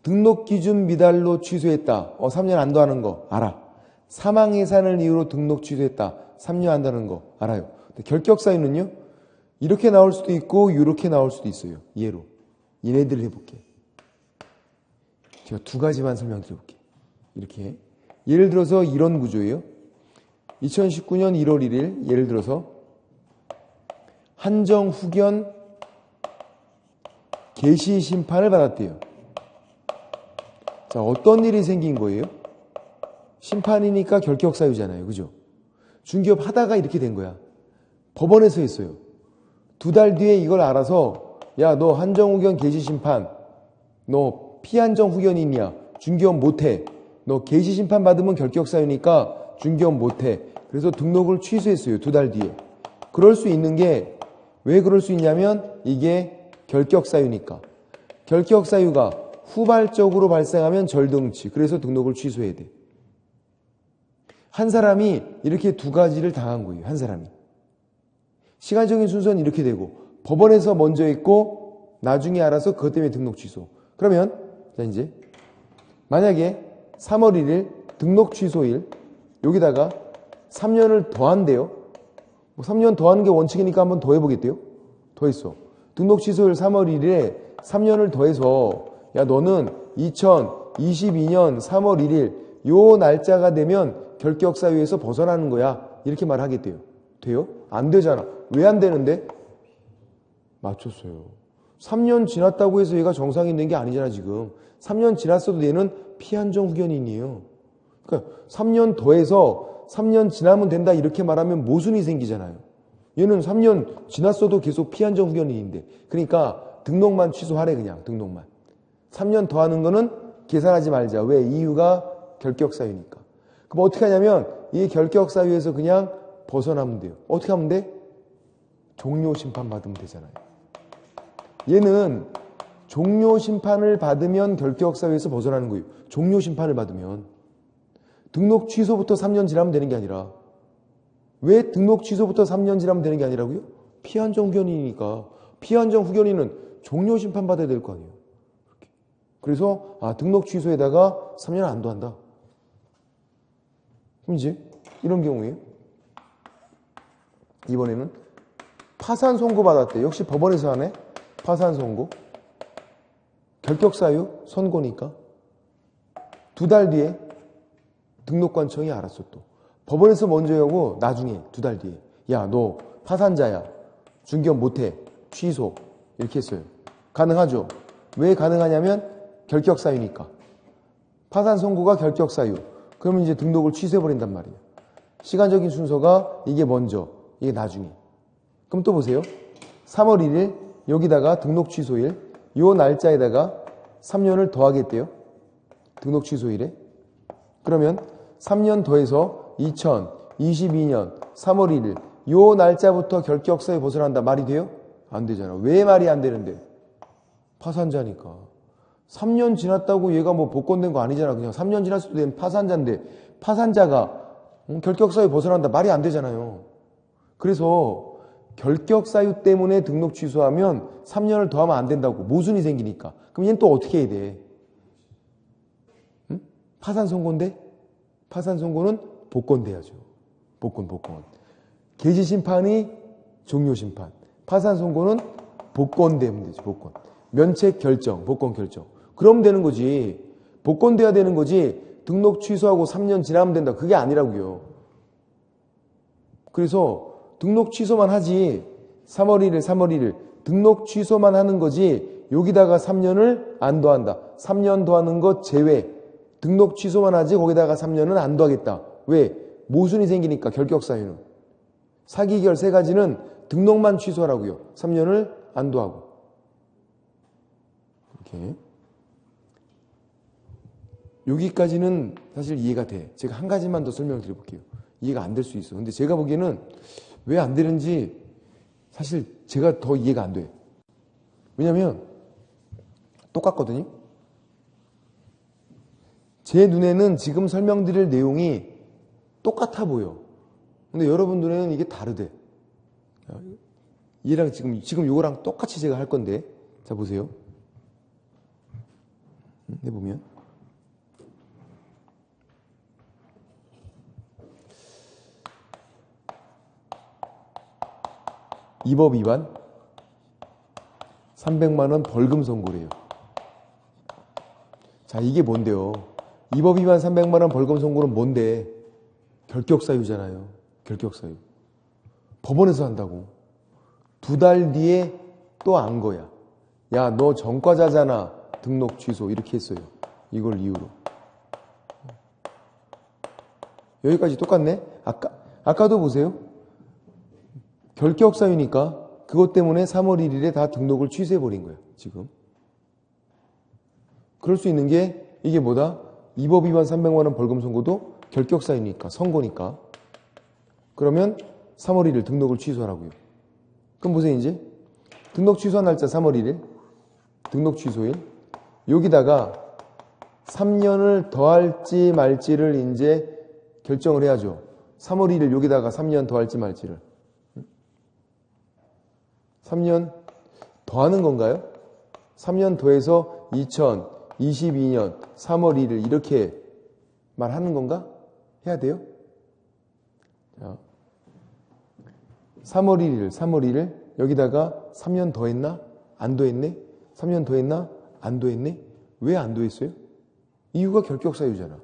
등록 기준 미달로 취소했다. 3년 안 더하는 거 알아. 사망 해산을 이유로 등록 취소했다. 3년 안 더하는 거 알아요. 근데 결격 사유는요. 이렇게 나올 수도 있고 이렇게 나올 수도 있어요. 예로. 얘네들을 해볼게. 제가 두 가지만 설명드려볼게. 이렇게. 예를 들어서 이런 구조예요. 2019년 1월 1일 예를 들어서 한정 후견 개시 심판을 받았대요. 자, 어떤 일이 생긴 거예요? 심판이니까 결격 사유잖아요. 그죠? 중개업 하다가 이렇게 된 거야. 법원에서 했어요. 2달 뒤에 이걸 알아서 야, 너 한정 후견 개시 심판 너 피한정 후견이냐? 중개업 못해. 너 개시 심판 받으면 결격 사유니까 중개업 못해. 그래서 등록을 취소했어요. 2달 뒤에. 그럴 수 있는 게 왜 그럴 수 있냐면 이게 결격 사유니까. 결격 사유가 후발적으로 발생하면 절등치. 그래서 등록을 취소해야 돼. 한 사람이 이렇게 두 가지를 당한 거예요. 한 사람이. 시간적인 순서는 이렇게 되고 법원에서 먼저 했고 나중에 알아서 그것 때문에 등록 취소. 그러면 자 이제 만약에 3월 1일 등록 취소일 여기다가 3년을 더한대요. 3년 더하는 게 원칙이니까 한번 더 해보겠대요. 더했어. 등록 취소일 3월 1일에 3년을 더해서 야 너는 2022년 3월 1일 요 날짜가 되면 결격 사유에서 벗어나는 거야. 이렇게 말하겠대요. 돼요? 안 되잖아. 왜 안 되는데? 맞췄어요. 3년 지났다고 해서 얘가 정상이 된 게 아니잖아 지금. 3년 지났어도 얘는 피한정 후견인이에요. 그러니까 3년 더해서 3년 지나면 된다 이렇게 말하면 모순이 생기잖아요. 얘는 3년 지났어도 계속 피한정 후견인인데 그러니까 등록만 취소하래. 그냥 등록만. 3년 더하는 거는 계산하지 말자. 왜? 이유가 결격 사유니까. 그럼 어떻게 하냐면 이 결격 사유에서 그냥 벗어나면 돼요. 어떻게 하면 돼? 종료 심판 받으면 되잖아요. 얘는 종료 심판을 받으면 결격 사유에서 벗어나는 거예요. 종료 심판을 받으면. 등록 취소부터 3년 지나면 되는 게 아니라. 왜 등록 취소부터 3년 지나면 되는 게 아니라고요? 피한정 후견인이니까. 피한정 후견인은 종료 심판 받아야 될 거 아니에요. 그래서 등록 취소에다가 3년 안 더한다. 그럼 이제 이런 경우에 이번에는 파산 선고 받았대. 역시 법원에서 하네. 파산 선고. 결격 사유 선고니까 2달 뒤에 등록관청이 알았어. 또 법원에서 먼저 하고 나중에 2달 뒤에 야 너 파산자야. 중개업 못해. 취소. 이렇게 했어요. 가능하죠. 왜 가능하냐면 결격 사유니까. 파산 선고가 결격 사유. 그러면 이제 등록을 취소해버린단 말이에요. 시간적인 순서가 이게 먼저, 이게 나중에. 그럼 또 보세요. 3월 1일 여기다가 등록 취소일 요 날짜에다가 3년을 더하겠대요. 등록 취소일에. 그러면 3년 더해서 2022년 3월 1일 요 날짜부터 결격 사유 벗어난다. 말이 돼요? 안 되잖아. 왜 말이 안 되는데? 파산자니까. 3년 지났다고 얘가 뭐 복권된 거 아니잖아. 그냥 3년 지났을 때 파산자인데 파산자가 결격 사유 벗어난다. 말이 안 되잖아요. 그래서 결격 사유 때문에 등록 취소하면 3년을 더하면 안 된다고. 모순이 생기니까. 그럼 얘는 또 어떻게 해야 돼? 응? 파산 선고인데? 파산 선고는 복권돼야죠. 복권. 개시 심판이 종료 심판. 파산 선고는 복권되면 되지. 복권. 면책 결정, 복권 결정. 그럼 되는 거지. 복권돼야 되는 거지. 등록 취소하고 3년 지나면 된다. 그게 아니라고요. 그래서 등록 취소만 하지. 3월 1일 등록 취소만 하는 거지. 여기다가 3년을 안 더한다. 3년 더하는 것 제외. 등록 취소만 하지 거기다가 3년은 안 더하겠다. 왜? 모순이 생기니까 결격 사유는. 사기결 세 가지는 등록만 취소하라고요. 3년을 안 더하고. 이렇게. 여기까지는 사실 이해가 돼. 제가 한 가지만 더 설명을 드려볼게요. 이해가 안 될 수 있어. 근데 제가 보기에는 왜 안 되는지 사실 제가 더 이해가 안 돼. 왜냐면 똑같거든요. 제 눈에는 지금 설명드릴 내용이 똑같아 보여. 근데 여러분 눈에는 이게 다르대. 얘랑 지금 요거랑 똑같이 제가 할 건데. 자, 보세요. 해보면. 이 법 위반 300만 원 벌금 선고래요. 자, 이게 뭔데요? 이 법 위반 300만 원 벌금 선고는 뭔데? 결격사유잖아요. 결격사유. 법원에서 한다고. 2달 뒤에 또 안 거야. 야, 너 전과자잖아. 등록 취소. 이렇게 했어요. 이걸 이유로. 여기까지 똑같네? 아까도 보세요. 결격사유니까 그것 때문에 3월 1일에 다 등록을 취소해버린 거야. 지금. 그럴 수 있는 게 이게 뭐다? 이 법 위반 300만 원 벌금 선고도 결격사유니까, 선고니까. 그러면 3월 1일 등록을 취소하라고요. 그럼 보세요, 이제. 등록 취소한 날짜 3월 1일. 등록 취소일. 여기다가 3년을 더할지 말지를 이제 결정을 해야죠. 3월 1일 여기다가 3년 더할지 말지를. 3년 더하는 건가요? 3년 더해서 2022년 3월 1일 이렇게 말하는 건가? 해야 돼요? 자, 3월 1일 여기다가 3년 더했나? 안 더했네? 3년 더했나? 안 더했네? 왜 안 더했어요? 이유가 결격사유잖아.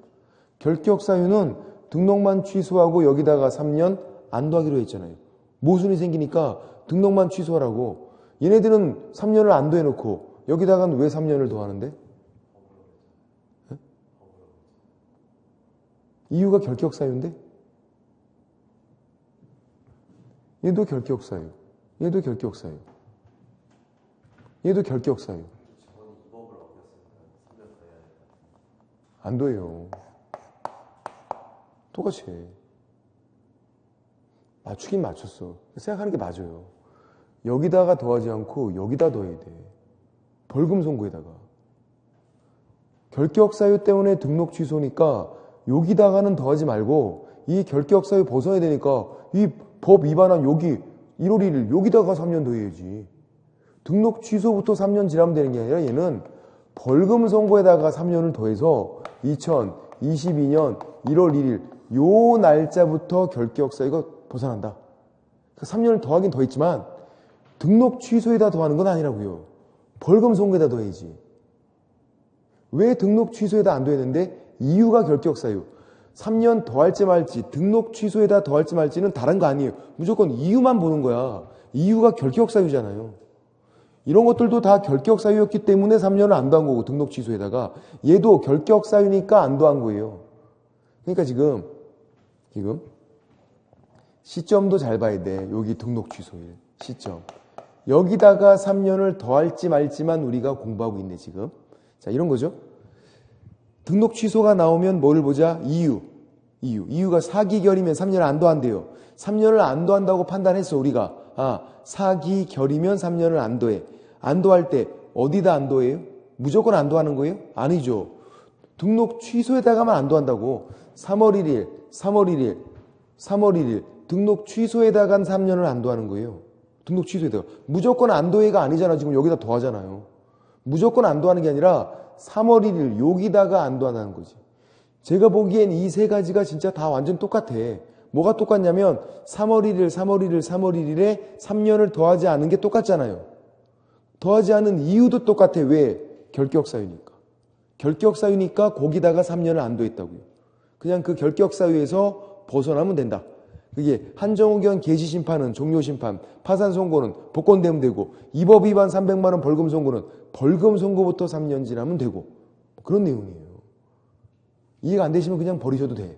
결격사유는 등록만 취소하고 여기다가 3년 안 더하기로 했잖아요. 모순이 생기니까 등록만 취소하라고. 얘네들은 3년을 안 더해놓고 여기다가는 왜 3년을 더하는데? 네? 이유가 결격사유인데? 얘도 결격사유. 얘도 결격사유. 얘도 결격사유. 안 더해요. 똑같이 해. 맞추긴 맞췄어. 생각하는 게 맞아요. 여기다가 더하지 않고 여기다 더해야 돼. 벌금 선고에다가. 결격사유 때문에 등록 취소니까 여기다가는 더하지 말고 이 결격사유 벗어야 되니까 이 법 위반한 여기 1월 1일 여기다가 3년 더해야지. 등록 취소부터 3년 지나면 되는 게 아니라 얘는 벌금 선고에다가 3년을 더해서 2022년 1월 1일 요 날짜부터 결격사유가 벗어난다. 3년을 더하긴 더했지만 등록 취소에다 더하는 건 아니라고요. 벌금 선고에다 더해야지. 왜 등록 취소에다 안 더했는데? 이유가 결격사유. 3년 더할지 말지 등록 취소에다 더할지 말지는 다른 거 아니에요. 무조건 이유만 보는 거야. 이유가 결격사유잖아요. 이런 것들도 다 결격사유였기 때문에 3년을 안 더한 거고 등록 취소에다가 얘도 결격사유니까 안 더한 거예요. 그러니까 지금 시점도 잘 봐야 돼. 여기 등록 취소일 시점. 여기다가 3년을 더할지 말지만 우리가 공부하고 있네 지금. 자, 이런 거죠. 등록 취소가 나오면 뭐를 보자? 이유가 사기결이면 3년을 안 더한대요. 3년을 안 더한다고 판단했어 우리가. 사기결이면 3년을 안 더해. 안 더할 때 어디다 안 더해요? 무조건 안 더하는 거예요? 아니죠. 등록 취소에다가만 안 더한다고. 3월 1일 등록 취소에다간 3년을 안 더하는 거예요. 등록 취소에다가. 무조건 안 더해가 아니잖아. 지금 여기다 더하잖아요. 무조건 안 더하는 게 아니라 3월 1일 여기다가 안 더한다는 거지. 제가 보기엔 이 세 가지가 진짜 다 완전 똑같아. 뭐가 똑같냐면 3월 1일에 3년을 더하지 않은 게 똑같잖아요. 더하지 않은 이유도 똑같아. 왜? 결격사유니까. 결격사유니까 거기다가 3년을 안 더했다고요. 그냥 그 결격사유에서 벗어나면 된다. 그게 한정우견 개시심판은 종료심판, 파산선고는 복권되면 되고 이 법 위반 300만 원 벌금 선고는 벌금 선고부터 3년 지나면 되고 그런 내용이에요. 이해가 안 되시면 그냥 버리셔도 돼.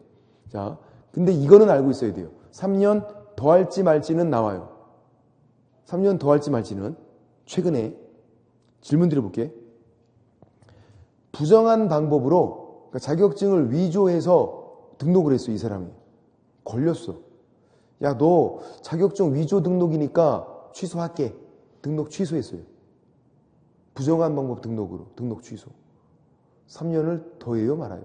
자, 근데 이거는 알고 있어야 돼요. 3년 더할지 말지는 나와요. 3년 더할지 말지는 최근에 질문 드려볼게. 부정한 방법으로 그러니까 자격증을 위조해서 등록을 했어요. 이 사람이. 걸렸어. 야, 너 자격증 위조 등록이니까 취소할게. 등록 취소했어요. 부정한 방법 등록으로 등록 취소. 3년을 더해요, 말아요?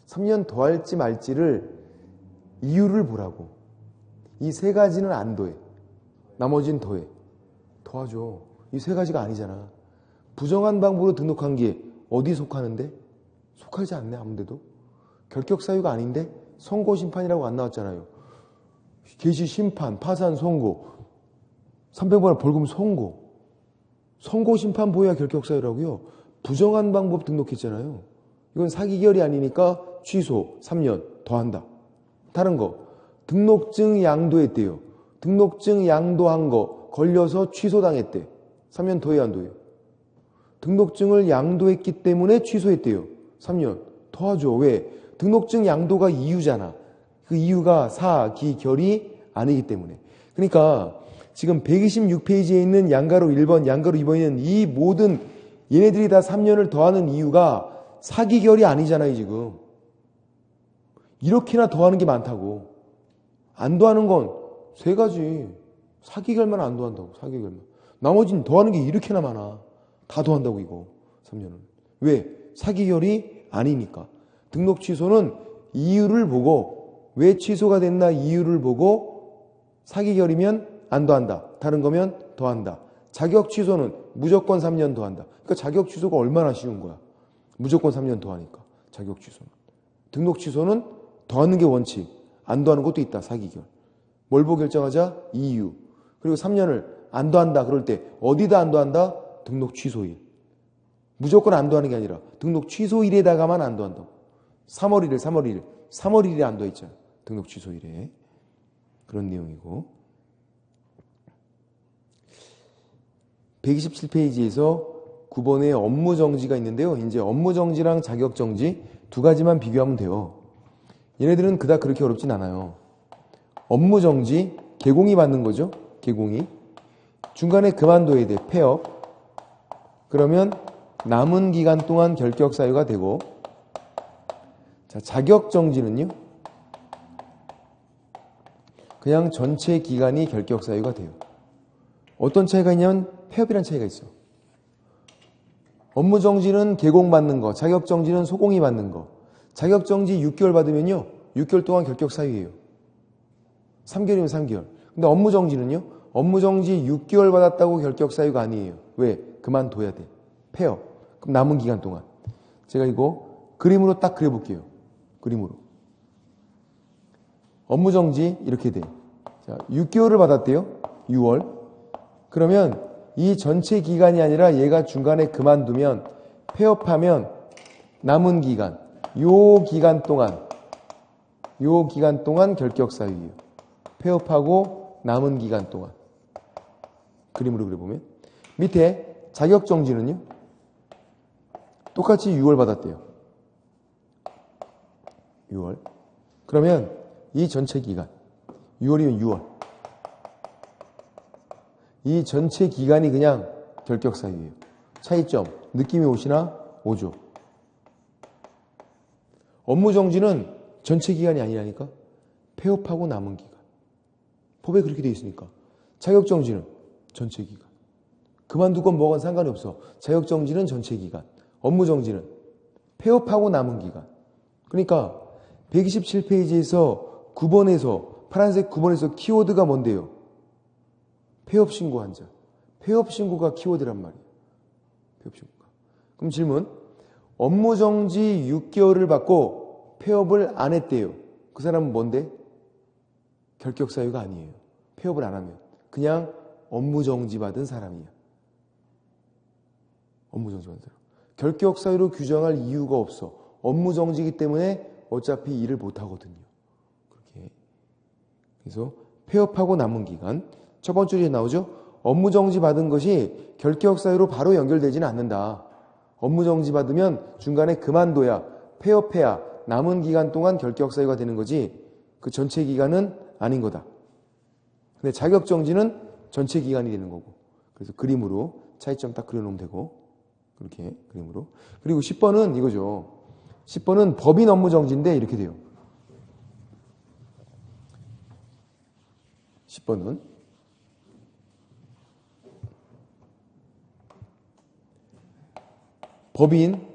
3년 더할지 말지를 이유를 보라고. 이 세 가지는 안 더해. 나머지는 더해. 더하죠. 이 세 가지가 아니잖아. 부정한 방법으로 등록한 게 어디 속하는데? 속하지 않네, 아무데도. 결격 사유가 아닌데? 선고 심판이라고 안 나왔잖아요. 개시 심판, 파산 선고, 300만 원 벌금 선고. 선고 심판 보여야 결격 사유라고요. 부정한 방법 등록했잖아요. 이건 사기결이 아니니까 취소 3년 더한다. 다른 거 등록증 양도했대요. 등록증 양도한 거 걸려서 취소당했대. 3년 더해야 안 더해요? 등록증을 양도했기 때문에 취소했대요. 3년 더하죠. 왜? 등록증 양도가 이유잖아. 그 이유가 사기결이 아니기 때문에. 그러니까 지금 126페이지에 있는 양가로 1번, 양가로 2번에 있는 이 모든 얘네들이 다 3년을 더하는 이유가 사기결이 아니잖아요, 지금. 이렇게나 더하는 게 많다고. 안 더하는 건 세 가지. 사기결만 안 더한다고, 사기결만. 나머지는 더하는 게 이렇게나 많아. 다 더한다고, 이거. 3년은. 왜? 사기결이 아니니까. 등록 취소는 이유를 보고, 왜 취소가 됐나 이유를 보고, 사기결이면 안 더한다. 다른 거면 더한다. 자격 취소는 무조건 3년 더한다. 그러니까 자격 취소가 얼마나 쉬운 거야. 무조건 3년 더하니까. 자격 취소는. 등록 취소는 더하는 게 원칙. 안 더하는 것도 있다. 사기결. 뭘 보고 결정하자? 이유. 그리고 3년을 안 더한다. 그럴 때 어디다 안 더한다? 등록 취소일. 무조건 안 더하는 게 아니라 등록 취소일에다가만 안 더한다고. 3월 1일, 3월 1일. 3월 1일에 안 더했잖아. 등록 취소일에. 그런 내용이고. 127페이지에서 9번에 업무정지가 있는데요. 이제 업무정지랑 자격정지 두 가지만 비교하면 돼요. 얘네들은 그닥 그렇게 어렵진 않아요. 업무정지, 개공이 받는 거죠. 개공이. 중간에 그만둬야 돼. 폐업. 그러면 남은 기간 동안 결격 사유가 되고, 자, 자격정지는요. 그냥 전체 기간이 결격 사유가 돼요. 어떤 차이가 있냐면 폐업이라는 차이가 있어. 업무정지는 개공받는 거, 자격정지는 소공이 받는 거. 자격정지 6개월 받으면요. 6개월 동안 결격 사유예요. 3개월이면 3개월. 근데 업무정지는요. 업무정지 6개월 받았다고 결격 사유가 아니에요. 왜? 그만둬야 돼. 폐업. 그럼 남은 기간 동안. 제가 이거 그림으로 딱 그려볼게요. 그림으로. 업무정지 이렇게 돼. 자, 6개월을 받았대요. 6월. 그러면 이 전체 기간이 아니라 얘가 중간에 그만두면 폐업하면 남은 기간, 요 기간 동안 결격 사유예요. 폐업하고 남은 기간 동안. 그림으로 그려보면 밑에 자격정지는요. 똑같이 6월 받았대요. 6월. 그러면 이 전체 기간 6월이면 6월. 이 전체 기간이 그냥 결격 사유예요. 차이점. 느낌이 오시나? 오죠. 업무정지는 전체 기간이 아니라니까. 폐업하고 남은 기간. 법에 그렇게 되어 있으니까. 자격정지는 전체 기간. 그만두건 뭐건 상관이 없어. 자격정지는 전체 기간. 업무정지는 폐업하고 남은 기간. 그러니까 127페이지에서 9번에서 파란색 9번에서 키워드가 뭔데요? 폐업 신고한 자. 폐업 신고가 키워드란 말이에요. 폐업 신고가. 그럼 질문. 업무정지 6개월을 받고 폐업을 안 했대요. 그 사람은 뭔데? 결격 사유가 아니에요. 폐업을 안 하면. 그냥 업무정지 받은 사람이야. 업무정지 받은 사람. 결격 사유로 규정할 이유가 없어. 업무정지이기 때문에 어차피 일을 못 하거든요. 그렇게. 그래서 폐업하고 남은 기간. 첫 번째 줄에 나오죠. 업무정지 받은 것이 결격 사유로 바로 연결되지는 않는다. 업무정지 받으면 중간에 그만둬야, 폐업해야 남은 기간 동안 결격 사유가 되는 거지 그 전체 기간은 아닌 거다. 근데 자격정지는 전체 기간이 되는 거고. 그래서 그림으로 차이점 딱 그려놓으면 되고. 그렇게 그림으로. 그리고 10번은 이거죠. 10번은 법인 업무정지인데 이렇게 돼요. 10번은 법인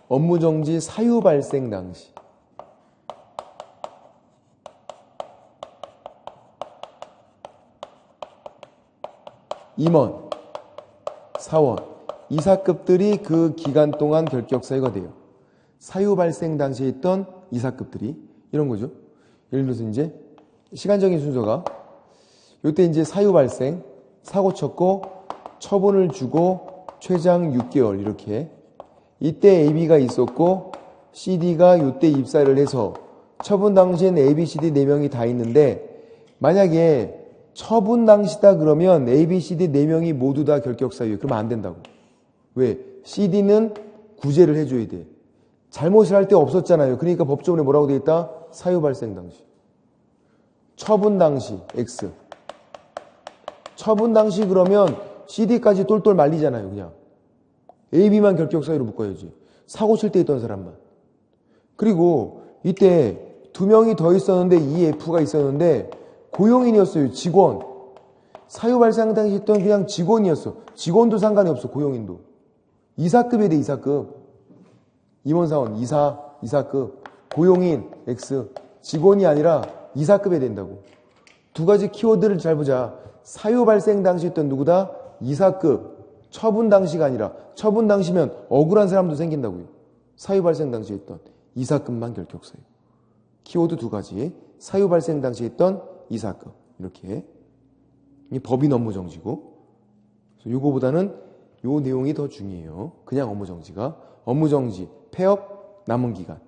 업무정지 사유 발생 당시 2원, 4원 이사급들이 그 기간 동안 결격 사유가 돼요. 사유 발생 당시에 있던 이사급들이 이런 거죠. 예를 들어서 이제 시간적인 순서가 이때 이제 사유 발생, 사고 쳤고 처분을 주고 최장 6개월 이렇게 이때 AB가 있었고 CD가 이때 입사를 해서 처분 당시엔 A, B, C, D 4명이 다 있는데 만약에 처분 당시다 그러면 A, B, C, D 4명이 모두 다 결격 사유예요. 그러면 안 된다고. 왜? CD는 구제를 해줘야 돼. 잘못을 할 때 없었잖아요. 그러니까 법조문에 뭐라고 되어 있다? 사유 발생 당시. 처분 당시 X. 처분 당시 그러면 CD까지 똘똘 말리잖아요. 그냥. A, B만 결격 사유로 묶어야지. 사고 칠 때 있던 사람만. 그리고 이때 2명이 더 있었는데 EF가 있었는데 고용인이었어요. 직원. 사유 발생 당시 있던 그냥 직원이었어. 직원도 상관이 없어. 고용인도. 이사급에 돼. 이사급. 임원사원 이사급. 고용인 X. 직원이 아니라 이사급에 된다고. 두 가지 키워드를 잘 보자. 사유 발생 당시 있던 누구다? 이사급. 처분 당시가 아니라 처분 당시면 억울한 사람도 생긴다고요. 사유 발생 당시에 있던 이사급만 결격 사유. 키워드 두 가지. 사유 발생 당시에 있던 이사급. 이렇게. 이 법인 업무 정지고. 요거보다는 요 내용이 더 중요해요. 그냥 업무 정지가. 업무 정지, 폐업, 남은 기간.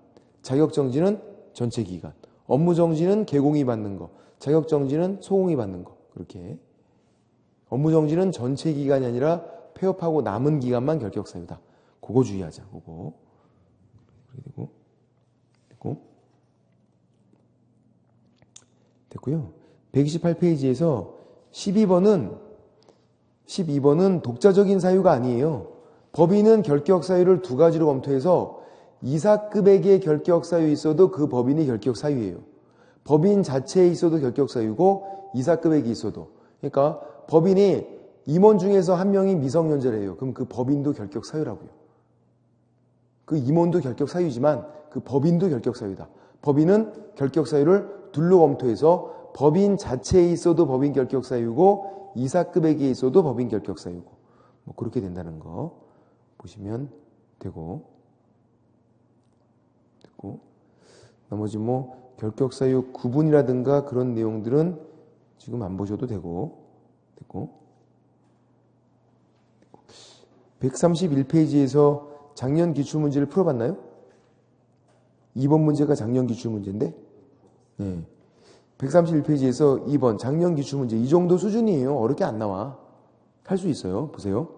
자격 정지는 전체 기간. 업무 정지는 개공이 받는 거. 자격 정지는 소공이 받는 거. 그렇게. 업무 정지는 전체 기간이 아니라 폐업하고 남은 기간만 결격 사유다. 그거 주의하자. 그거. 됐고요. 128페이지에서 12번은 독자적인 사유가 아니에요. 법인은 결격 사유를 두 가지로 검토해서 이사급에게 결격 사유 있어도 그 법인이 결격 사유예요. 법인 자체에 있어도 결격 사유고 이사급에게 있어도. 그러니까 법인이 임원 중에서 한 명이 미성년자래요. 그럼 그 법인도 결격 사유라고요. 그 임원도 결격 사유지만 그 법인도 결격 사유다. 법인은 결격 사유를 둘로 검토해서 법인 자체에 있어도 법인 결격 사유고 이사급에게 있어도 법인 결격 사유고 뭐 그렇게 된다는 거 보시면 되고 나머지 뭐 결격 사유 구분이라든가 그런 내용들은 지금 안 보셔도 됐고 131페이지에서 작년 기출문제를 풀어봤나요? 2번 문제가 작년 기출문제인데 131페이지에서 2번 작년 기출문제 이 정도 수준이에요. 어렵게 안 나와. 할 수 있어요. 보세요.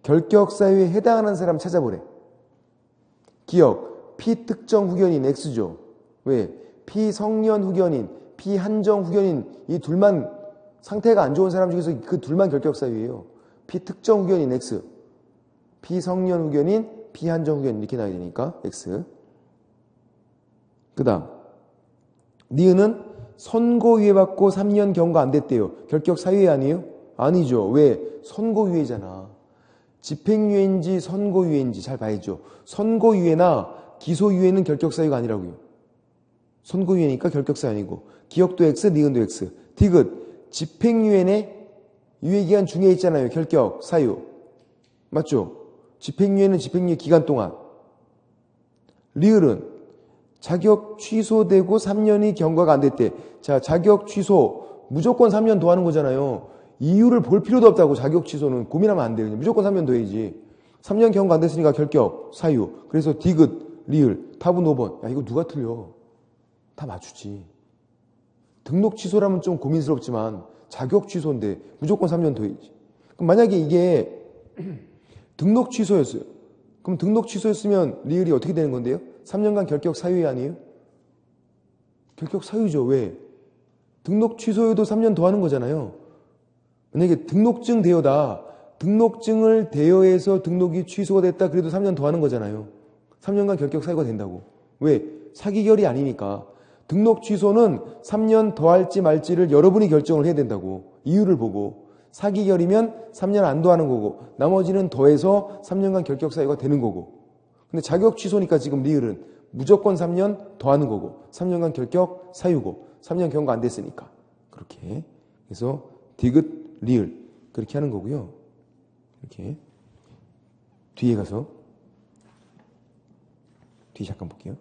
결격 사유에 해당하는 사람 찾아보래. 기억, 피특정 후견인 X죠. 왜? 피성년 후견인, 피한정 후견인 이 둘만 상태가 안 좋은 사람 중에서 그 둘만 결격 사유예요. 피특정 후견인 X, 피성년 후견인, 피한정 후견인 이렇게 나와야 되니까 X. 그 다음 니은은 선고유예 받고 3년 경과 안 됐대요. 결격 사유예 아니에요? 아니죠. 왜? 선고유예잖아. 집행유예인지 선고유예인지 잘 봐야죠. 선고유예나 기소유예는 결격 사유가 아니라고요. 선고유예니까 결격 사유 아니고. 기억도 X, 니은도 X. 디귿 집행유예네. 유예기간 중에 있잖아요. 결격 사유. 맞죠? 집행유예는 집행유예 기간 동안. 리을은 자격 취소되고 3년이 경과가 안 됐대. 자, 자격 취소 무조건 3년 더 하는 거잖아요. 이유를 볼 필요도 없다고. 자격 취소는 고민하면 안 돼요. 무조건 3년 더 해야지. 3년 경과 안 됐으니까 결격, 사유. 그래서 디귿, 리을, 답은 5번. 야, 이거 누가 틀려? 다 맞추지. 등록 취소라면 좀 고민스럽지만 자격 취소인데 무조건 3년 더 해야지. 그럼 만약에 이게 등록 취소였어요. 그럼 등록 취소였으면 리을이 어떻게 되는 건데요? 3년간 결격 사유이 아니에요? 결격 사유죠. 왜? 등록 취소여도 3년 더 하는 거잖아요. 만약에 등록증 대여다. 등록증을 대여해서 등록이 취소가 됐다. 그래도 3년 더 하는 거잖아요. 3년간 결격 사유가 된다고. 왜? 사기결이 아니니까. 등록 취소는 3년 더 할지 말지를 여러분이 결정을 해야 된다고. 이유를 보고. 4기결이면 3년 안 더하는 거고 나머지는 더해서 3년간 결격 사유가 되는 거고. 근데 자격 취소니까 지금 리을은 무조건 3년 더하는 거고 3년간 결격 사유고 3년 경과 안 됐으니까. 그렇게. 그래서 디귿 리을 그렇게 하는 거고요. 이렇게 뒤에 가서 뒤 잠깐 볼게요.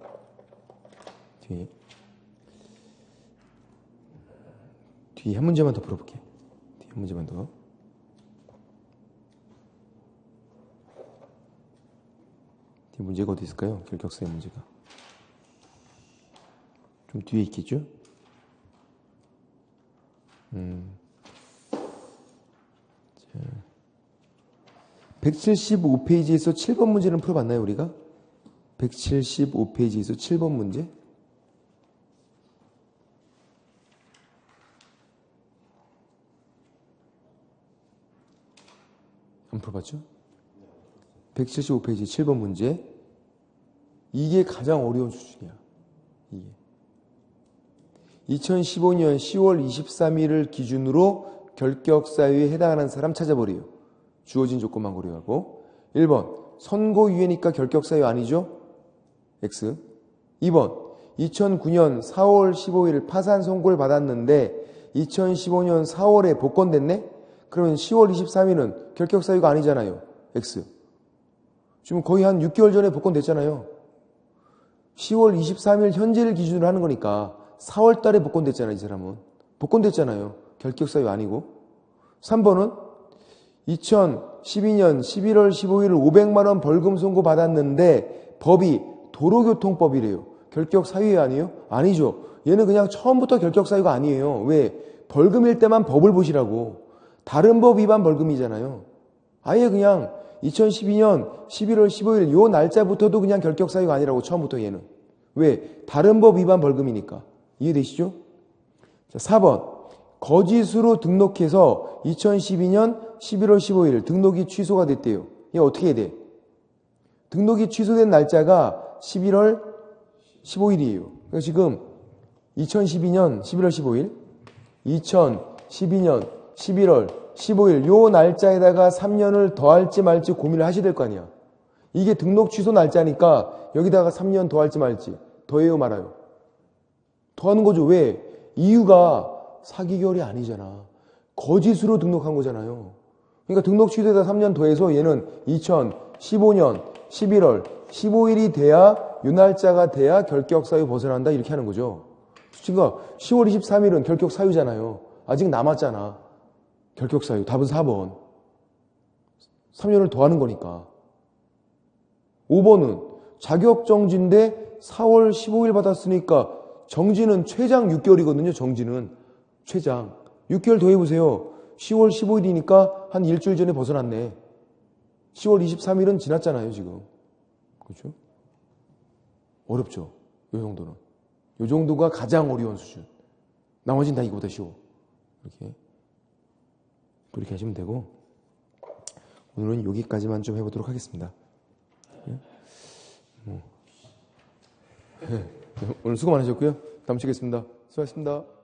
뒤에 한 문제만 더 풀어볼게요. 뒤에 한 문제만 더. 뒤에 문제가 어디 있을까요? 결격사의 문제가. 좀 뒤에 있겠죠? 175페이지에서 7번 문제는 풀어봤나요, 우리가? 175페이지에서 7번 문제? 안 풀어봤죠? 175페이지 7번 문제. 이게 가장 어려운 수준이야. 이게. 2015년 10월 23일을 기준으로 결격사유에 해당하는 사람 찾아보래요. 주어진 조건만 고려하고. 1번 선고유예니까 결격사유 아니죠? X. 2번 2009년 4월 15일 파산 선고를 받았는데 2015년 4월에 복권됐네? 그러면 10월 23일은 결격사유가 아니잖아요. X. 지금 거의 한 6개월 전에 복권됐잖아요. 10월 23일 현재를 기준으로 하는 거니까 4월 달에 복권됐잖아요. 이 사람은. 복권됐잖아요. 결격사유 아니고. 3번은 2012년 11월 15일 500만 원 벌금 선고 받았는데 법이 도로교통법이래요. 결격사유 아니에요? 아니죠. 얘는 그냥 처음부터 결격사유가 아니에요. 왜? 벌금일 때만 법을 보시라고. 다른 법 위반 벌금이잖아요. 아예 그냥 2012년 11월 15일 요 날짜부터도 그냥 결격사유가 아니라고 처음부터 얘는. 왜? 다른 법 위반 벌금이니까. 이해되시죠? 자, 4번. 거짓으로 등록해서 2012년 11월 15일 등록이 취소가 됐대요. 얘 어떻게 해야 돼? 등록이 취소된 날짜가 11월 15일이에요. 그러니까 지금 2012년 11월 15일, 2012년 11월 15일 요 날짜에다가 3년을 더할지 말지 고민을 하셔야 될 거 아니야. 이게 등록 취소 날짜니까 여기다가 3년 더할지 말지. 더해요 말아요? 더하는 거죠. 왜? 이유가 4기결이 아니잖아. 거짓으로 등록한 거잖아요. 그러니까 등록 취소에다 3년 더해서 얘는 2015년 11월 15일이 돼야 요 날짜가 돼야 결격사유 벗어난다 이렇게 하는 거죠. 그러니까 10월 23일은 결격사유잖아요. 아직 남았잖아. 결격사유. 답은 4번. 3년을 더하는 거니까. 5번은 자격정지인데 4월 15일 받았으니까 정지는 최장 6개월이거든요. 정지는. 최장. 6개월 더 해보세요. 10월 15일이니까 한 일주일 전에 벗어났네. 10월 23일은 지났잖아요. 지금. 그렇죠? 어렵죠. 이 정도는. 이 정도가 가장 어려운 수준. 나머지는 다 이거보다 쉬워. 이렇게. 그렇게 하시면 되고 오늘은 여기까지만 좀 해보도록 하겠습니다. 오늘 수고 많으셨고요. 다음 주에 뵙겠습니다. 수고하셨습니다.